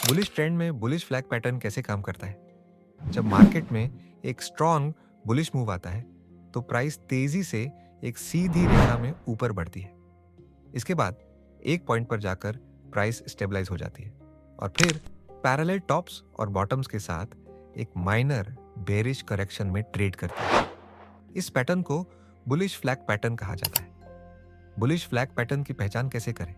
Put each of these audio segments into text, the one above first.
Bullish trend में bullish flag pattern कैसे काम करता है? जब मार्केट में एक स्ट्रॉन्ग बुलिश मूव आता है तो प्राइस तेजी से एक सीधी रेखा में ऊपर बढ़ती है। इसके बाद एक पॉइंट पर जाकर प्राइस स्टेबलाइज हो जाती है और फिर पैरेलल टॉप्स और बॉटम्स के साथ एक माइनर बेरिश करेक्शन में ट्रेड करती है। इस पैटर्न को बुलिश फ्लैग पैटर्न कहा जाता है। बुलिश फ्लैग पैटर्न की पहचान कैसे करें?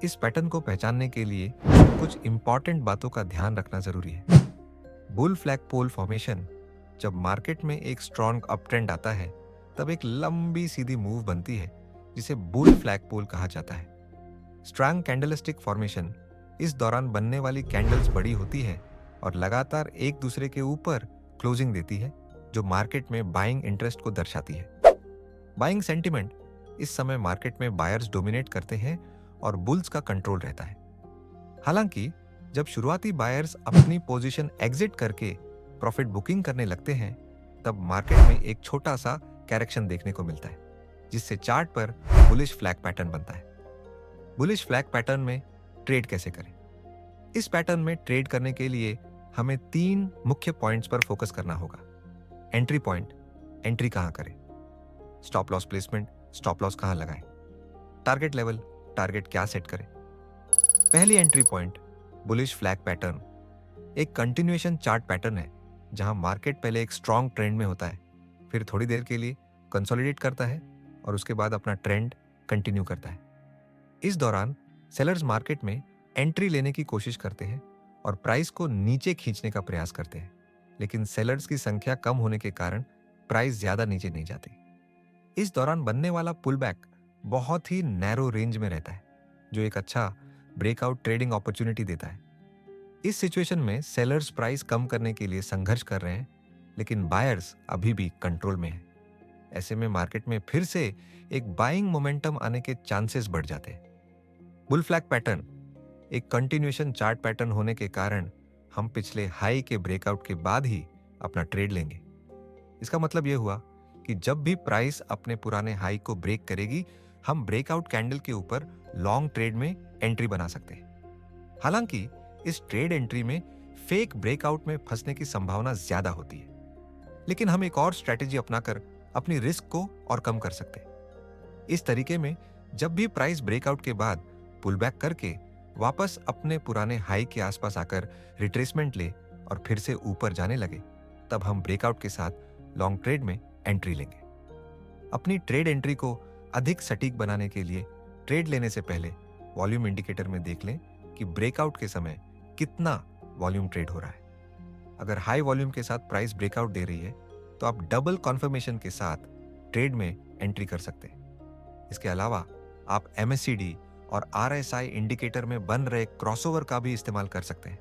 इस पैटर्न को पहचानने के लिए कुछ इंपॉर्टेंट बातों का ध्यान रखना जरूरी है। बुल फ्लैग पोल फॉर्मेशन, जब मार्केट में एक स्ट्रॉन्ग अप ट्रेंड आता है तब एक लंबी सीधी मूव बनती है जिसे बुल फ्लैग पोल कहा जाता है। स्ट्रॉन्ग कैंडलस्टिक फॉर्मेशन, इस दौरान बनने वाली कैंडल्स बड़ी होती है और लगातार एक दूसरे के ऊपर क्लोजिंग देती है, जो मार्केट में बाइंग इंटरेस्ट को दर्शाती है। बाइंग सेंटिमेंट, इस समय मार्केट में बायर्स डोमिनेट करते हैं और बुल्स का कंट्रोल रहता है। हालांकि जब शुरुआती बायर्स अपनी पोजीशन एग्जिट करके प्रॉफिट बुकिंग करने लगते हैं तब मार्केट में एक छोटा सा करेक्शन देखने को मिलता है, जिससे चार्ट पर बुलिश फ्लैग पैटर्न बनता है। बुलिश फ्लैग पैटर्न में ट्रेड कैसे करें? इस पैटर्न में ट्रेड करने के लिए हमें 3 मुख्य पॉइंट्स पर फोकस करना होगा। एंट्री पॉइंट, एंट्री कहां करें? Stop loss placement, stop loss कहां लगाएं? टारगेट लेवल, टारगेट क्या सेट करें? पहली entry point, bullish flag pattern एक कंटिन्यूएशन चार्ट पैटर्न है जहां मार्केट पहले एक स्ट्रॉन्ग ट्रेंड में होता है, फिर थोड़ी देर के लिए कंसोलिडेट करता है और उसके बाद अपना ट्रेंड कंटिन्यू करता है। इस दौरान सेलर्स मार्केट में एंट्री लेने की कोशिश करते हैं और प्राइस को नीचे खींचने का प्रयास करते हैं, लेकिन सेलर्स की संख्या कम होने के कारण प्राइस ज्यादा नीचे नहीं जाती। इस दौरान बनने वाला पुल बैक बहुत ही नैरो रेंज में रहता है, जो एक अच्छा ब्रेकआउट ट्रेडिंग अपॉर्चुनिटी देता है। इस सिचुएशन में सेलर्स प्राइस कम करने के लिए संघर्ष कर रहे हैं, लेकिन बायर्स अभी भी कंट्रोल में हैं। ऐसे में मार्केट में फिर से एक बाइंग मोमेंटम आने के चांसेस बढ़ जाते हैं। बुल फ्लैग पैटर्न एक कंटिन्यूएशन चार्ट पैटर्न होने के कारण हम पिछले हाई के ब्रेकआउट के बाद ही अपना ट्रेड लेंगे। इसका मतलब यह हुआ कि जब भी प्राइस अपने पुराने हाई को ब्रेक करेगी, हम ब्रेकआउट कैंडल के ऊपर लॉन्ग ट्रेड में एंट्री बना सकते हैं। हालांकि इस ट्रेड एंट्री में फेक ब्रेकआउट में फंसने की संभावना ज्यादा होती है, लेकिन हम एक और स्ट्रेटेजी अपनाकर अपनी रिस्क को और कम कर सकते हैं। इस तरीके में जब भी प्राइस ब्रेकआउट के बाद पुल बैक करके वापस अपने पुराने हाई के आसपास आकर रिट्रेसमेंट ले और फिर से ऊपर जाने लगे, तब हम ब्रेकआउट के साथ लॉन्ग ट्रेड में एंट्री लेंगे। अपनी ट्रेड एंट्री को अधिक सटीक बनाने के लिए ट्रेड लेने से पहले वॉल्यूम इंडिकेटर में देख लें कि ब्रेकआउट के समय कितना वॉल्यूम ट्रेड हो रहा है। अगर हाई वॉल्यूम के साथ प्राइस ब्रेकआउट दे रही है तो आप डबल कॉन्फर्मेशन के साथ ट्रेड में एंट्री कर सकते हैं। इसके अलावा आप MACD और RSI इंडिकेटर में बन रहे क्रॉसओवर का भी इस्तेमाल कर सकते हैं,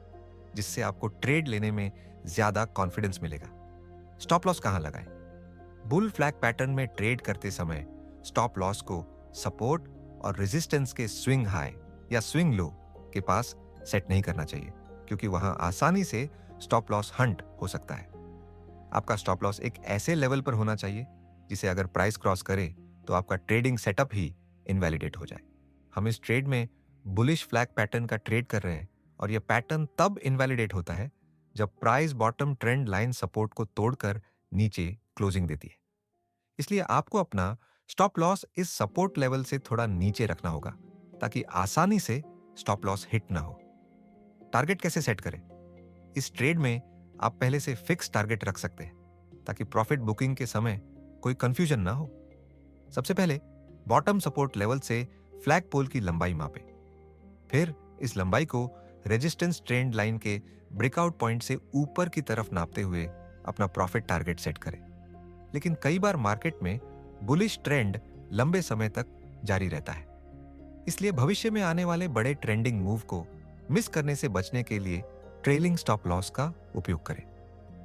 जिससे आपको ट्रेड लेने में ज्यादा कॉन्फिडेंस मिलेगा। स्टॉप लॉस कहां लगाएं? बुल फ्लैग पैटर्न में ट्रेड करते समय स्टॉप लॉस को सपोर्ट और रेजिस्टेंस के स्विंग हाई या स्विंग लो के पास सेट नहीं करना चाहिए, क्योंकि वहां आसानी से स्टॉप लॉस हंट हो सकता है। आपका स्टॉप लॉस एक ऐसे लेवल पर होना चाहिए जिसे अगर प्राइस क्रॉस करे तो आपका ट्रेडिंग सेटअप ही इनवैलिडेट हो जाए। हम इस ट्रेड में बुलिश फ्लैग पैटर्न का ट्रेड कर रहे हैं और यह पैटर्न तब इनवैलिडेट होता है जब price bottom trend line support को तोड़कर नीचे क्लोजिंग देती है। इसलिए आपको अपना स्टॉप लॉस इस सपोर्ट लेवल से थोड़ा नीचे रखना होगा ताकि आसानी से स्टॉप लॉस हिट ना हो। टारगेट कैसे सेट करें? इस ट्रेड में आप पहले से फिक्स टारगेट रख सकते हैं ताकि प्रॉफिट बुकिंग के समय कोई कंफ्यूजन ना हो। सबसे पहले बॉटम सपोर्ट लेवल से फ्लैग पोल की लंबाई मापें। फिर इस लंबाई को रेजिस्टेंस ट्रेंड लाइन के ब्रेकआउट पॉइंट से ऊपर की तरफ नापते हुए अपना प्रॉफिट टारगेट सेट करें। लेकिन कई बार मार्केट में बुलिश ट्रेंड लंबे समय तक जारी रहता है, इसलिए भविष्य में आने वाले बड़े ट्रेंडिंग मूव को मिस करने से बचने के लिए ट्रेलिंग स्टॉप लॉस का उपयोग करें।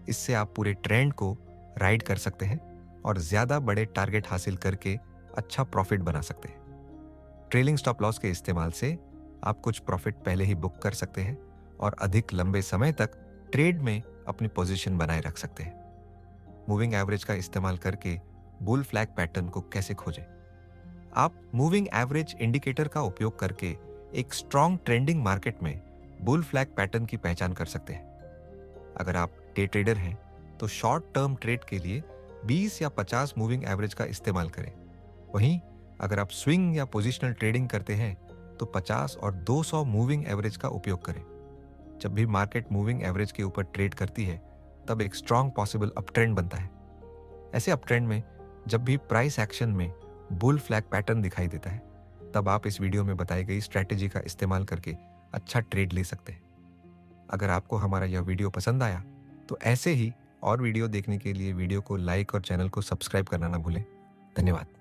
इससे आप पूरे ट्रेंड को राइड कर सकते हैं और ज्यादा बड़े टारगेट हासिल करके अच्छा प्रॉफिट बना सकते हैं। ट्रेलिंग स्टॉप लॉस के इस्तेमाल से आप कुछ प्रॉफिट पहले ही बुक कर सकते हैं और अधिक लंबे समय तक ट्रेड में अपनी पोजीशन बनाए रख सकते हैं। मूविंग एवरेज का इस्तेमाल करके बुल फ्लैग पैटर्न को कैसे खोजें? आप मूविंग एवरेज इंडिकेटर का उपयोग करके एक स्ट्रॉन्ग ट्रेंडिंग मार्केट में बुल फ्लैग पैटर्न की पहचान कर सकते हैं। अगर आप डे ट्रेडर हैं तो शॉर्ट टर्म ट्रेड के लिए 20 या 50 मूविंग एवरेज का इस्तेमाल करें। वहीं अगर आप स्विंग या पोजिशनल ट्रेडिंग करते हैं तो 50 और 200 मूविंग एवरेज का उपयोग करें। जब भी मार्केट मूविंग एवरेज के ऊपर ट्रेड करती है तब एक स्ट्रॉन्ग पॉसिबल अप ट्रेंड बनता है। ऐसे अप ट्रेंड में जब भी प्राइस एक्शन में बुल फ्लैग पैटर्न दिखाई देता है तब आप इस वीडियो में बताई गई स्ट्रैटेजी का इस्तेमाल करके अच्छा ट्रेड ले सकते हैं। अगर आपको हमारा यह वीडियो पसंद आया तो ऐसे ही और वीडियो देखने के लिए वीडियो को लाइक और चैनल को सब्सक्राइब करना ना भूलें। धन्यवाद।